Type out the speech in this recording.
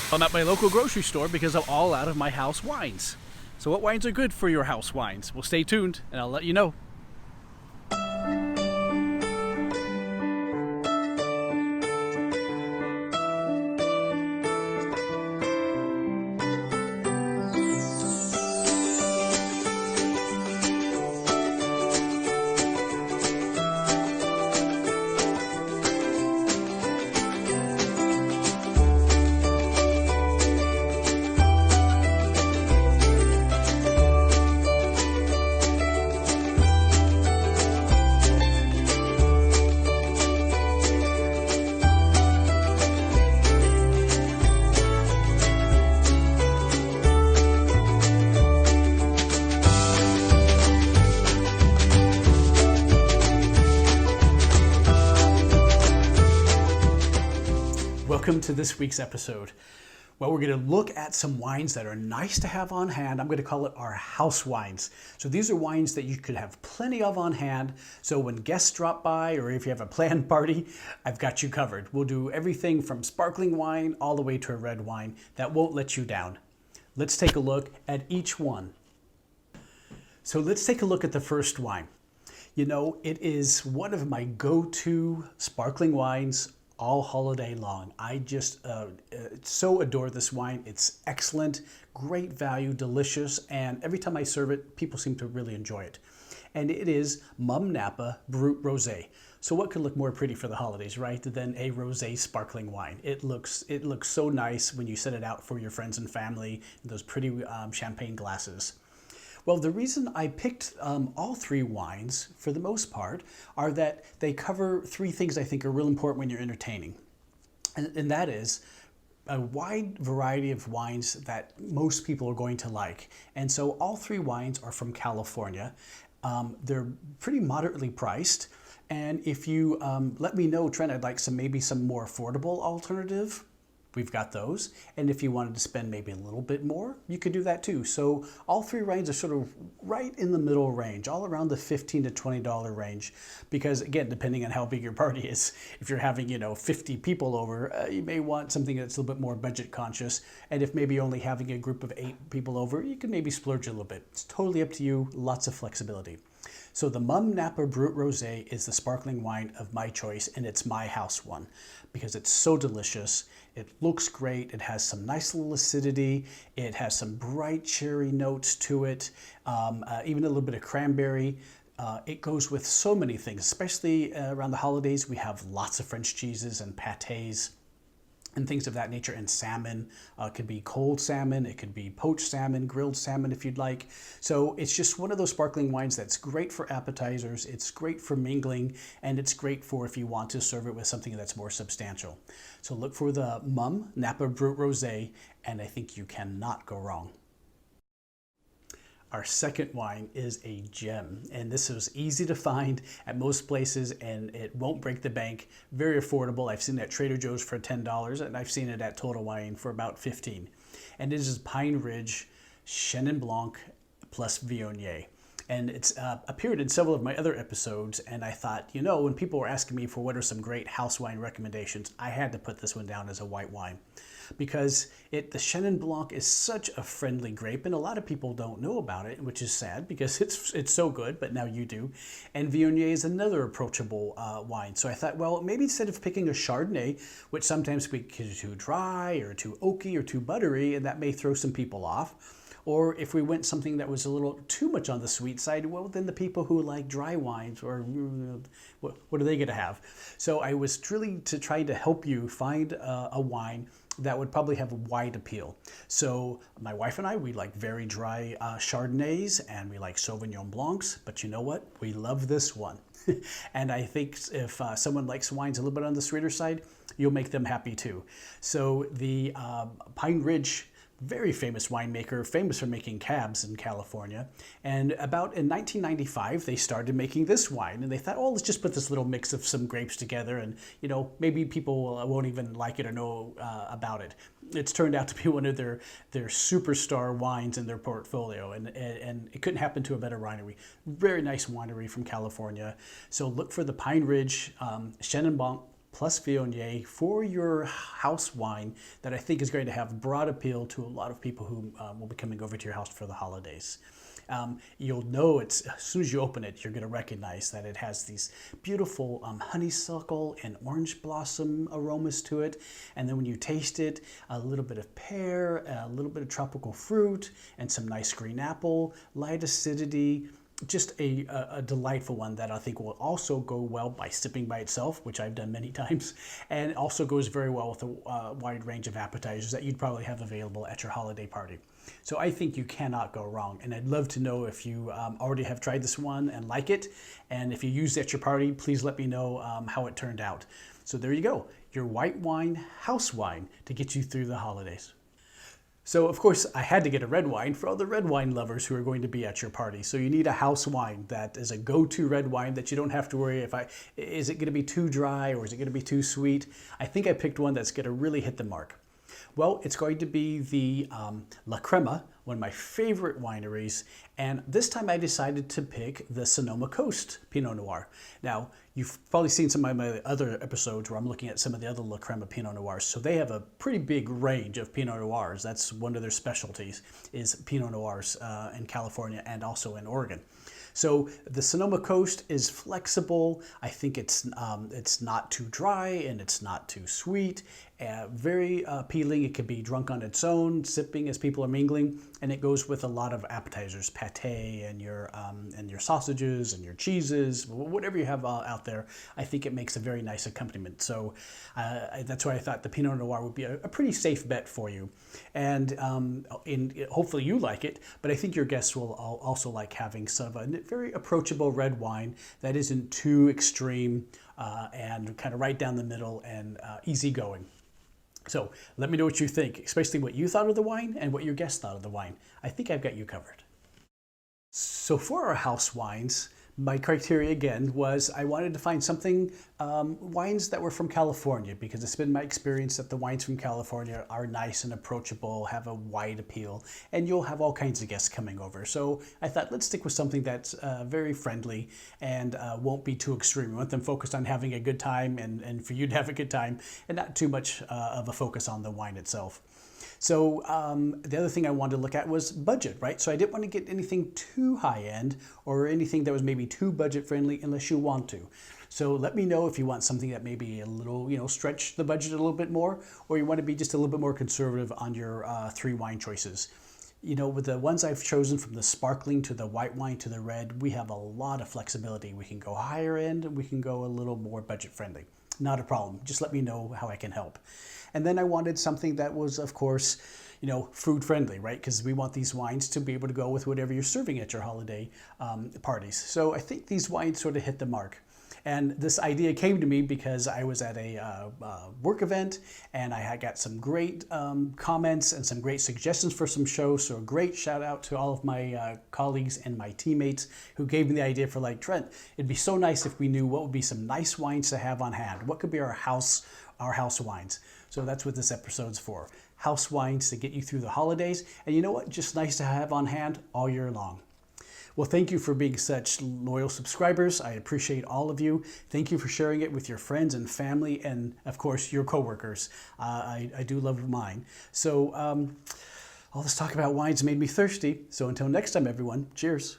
I'm at my local grocery store because I'm all out of my house wines. So what wines are good for your house wines? Well, stay tuned and I'll let you know. Welcome to this week's episode. Well, we're going to look at some wines that are nice to have on hand. I'm going to call it our house wines. So these are wines that you could have plenty of on hand. So when guests drop by or if you have a planned party, I've got you covered. We'll do everything from sparkling wine all the way to a red wine that won't let you down. Let's take a look at each one. So let's take a look at the first wine. You know, it is one of my go-to sparkling wines all holiday long. I just so adore this wine. It's excellent, great value, delicious, and every time I serve it, people seem to really enjoy it. And it is Mumm Napa Brut Rose. So what could look more pretty for the holidays, right, than a rosé sparkling wine? It looks so nice when you set it out for your friends and family in those pretty champagne glasses. Well, the reason I picked all three wines, for the most part, are that they cover three things I think are real important when you're entertaining. And that is a wide variety of wines that most people are going to like. And so all three wines are from California. They're pretty moderately priced. And if you let me know, Trent, I'd like maybe some more affordable alternative. We've got those. And if you wanted to spend maybe a little bit more, you could do that too. So all three wines are sort of right in the middle range, all around the $15 to $20 range. Because again, depending on how big your party is, if you're having, 50 people over, you may want something that's a little bit more budget conscious. And if maybe only having a group of 8 people over, you can maybe splurge a little bit. It's totally up to you, lots of flexibility. So the Mumm Napa Brut Rose is the sparkling wine of my choice, and it's my house one because it's so delicious. It looks great. It has some nice little acidity. It has some bright cherry notes to it, even a little bit of cranberry. It goes with so many things, especially around the holidays. We have lots of French cheeses and pâtés and things of that nature, and salmon. It could be cold salmon, it could be poached salmon, grilled salmon if you'd like. So it's just one of those sparkling wines that's great for appetizers, it's great for mingling, and it's great for if you want to serve it with something that's more substantial. So look for the Mumm Napa Brut Rose, and I think you cannot go wrong. Our second wine is a gem, and this is easy to find at most places and it won't break the bank. Very affordable. I've seen it at Trader Joe's for $10 and I've seen it at Total Wine for about $15. And it is Pine Ridge Chenin Blanc plus Viognier. And it's appeared in several of my other episodes, and I thought, when people were asking me for what are some great house wine recommendations, I had to put this one down as a white wine. Because the Chenin Blanc is such a friendly grape, and a lot of people don't know about it, which is sad because it's so good, but now you do. And Viognier is another approachable wine. So I thought, well, maybe instead of picking a Chardonnay, which sometimes we get too dry or too oaky or too buttery, and that may throw some people off. Or if we went something that was a little too much on the sweet side, well, then the people who like dry wines, or what are they going to have? So I was really trying to help you find a wine that would probably have a wide appeal. So my wife and I, we like very dry Chardonnays, and we like Sauvignon Blancs, but you know what? We love this one. And I think if someone likes wines a little bit on the sweeter side, you'll make them happy too. So the Pine Ridge, very famous winemaker, famous for making cabs in California. And about in 1995, they started making this wine. And they thought, oh, let's just put this little mix of some grapes together. And, maybe people won't even like it or know about it. It's turned out to be one of their superstar wines in their portfolio. And it couldn't happen to a better winery. Very nice winery from California. So look for the Pine Ridge Chenin Blanc plus Viognier for your house wine that I think is going to have broad appeal to a lot of people who will be coming over to your house for the holidays. You'll know it's, as soon as you open it, you're going to recognize that it has these beautiful honeysuckle and orange blossom aromas to it. And then when you taste it, a little bit of pear, a little bit of tropical fruit, and some nice green apple, light acidity. Just a delightful one that I think will also go well by sipping by itself, which I've done many times, and it also goes very well with a wide range of appetizers that you'd probably have available at your holiday party. So I think you cannot go wrong, and I'd love to know if you already have tried this one and like it, and if you used it at your party, please let me know how it turned out. So there you go, your white wine, house wine, to get you through the holidays. So of course I had to get a red wine for all the red wine lovers who are going to be at your party. So you need a house wine that is a go-to red wine that you don't have to worry is it going to be too dry or is it going to be too sweet. I think I picked one that's going to really hit the mark. Well, it's going to be the La Crema, one of my favorite wineries, and this time I decided to pick the Sonoma Coast Pinot Noir. Now, you've probably seen some of my other episodes where I'm looking at some of the other La Crema Pinot Noirs, so they have a pretty big range of Pinot Noirs. That's one of their specialties, is Pinot Noirs in California and also in Oregon. So the Sonoma Coast is flexible. I think it's not too dry and it's not too sweet. Very appealing. It can be drunk on its own, sipping as people are mingling, and it goes with a lot of appetizers, pate and your sausages and your cheeses, whatever you have out there. I think it makes a very nice accompaniment. So that's why I thought the Pinot Noir would be a pretty safe bet for you. And hopefully you like it, but I think your guests will also like having sort of a very approachable red wine that isn't too extreme and kind of right down the middle and easygoing. So let me know what you think, especially what you thought of the wine and what your guests thought of the wine. I think I've got you covered. So for our house wines, my criteria again was I wanted to find something, wines that were from California, because it's been my experience that the wines from California are nice and approachable, have a wide appeal, and you'll have all kinds of guests coming over. So I thought, let's stick with something that's very friendly and won't be too extreme. We want them focused on having a good time and for you to have a good time, and not too much of a focus on the wine itself. So the other thing I wanted to look at was budget, right? So I didn't want to get anything too high end or anything that was maybe too budget friendly unless you want to. So let me know if you want something that maybe a little, stretch the budget a little bit more, or you want to be just a little bit more conservative on your 3 wine choices. With the ones I've chosen, from the sparkling to the white wine to the red, we have a lot of flexibility. We can go higher end, we can go a little more budget friendly. Not a problem. Just let me know how I can help. And then I wanted something that was, of course, food friendly, right? Because we want these wines to be able to go with whatever you're serving at your holiday parties. So I think these wines sort of hit the mark. And this idea came to me because I was at a work event and I had got some great comments and some great suggestions for some shows. So a great shout out to all of my colleagues and my teammates who gave me the idea for, like, Trent, it'd be so nice if we knew what would be some nice wines to have on hand. What could be our house wines? So that's what this episode's for. House wines to get you through the holidays. And you know what? Just nice to have on hand all year long. Well, thank you for being such loyal subscribers. I appreciate all of you. Thank you for sharing it with your friends and family and, of course, your coworkers. I do love mine. So all this talk about wines made me thirsty. So until next time, everyone, cheers.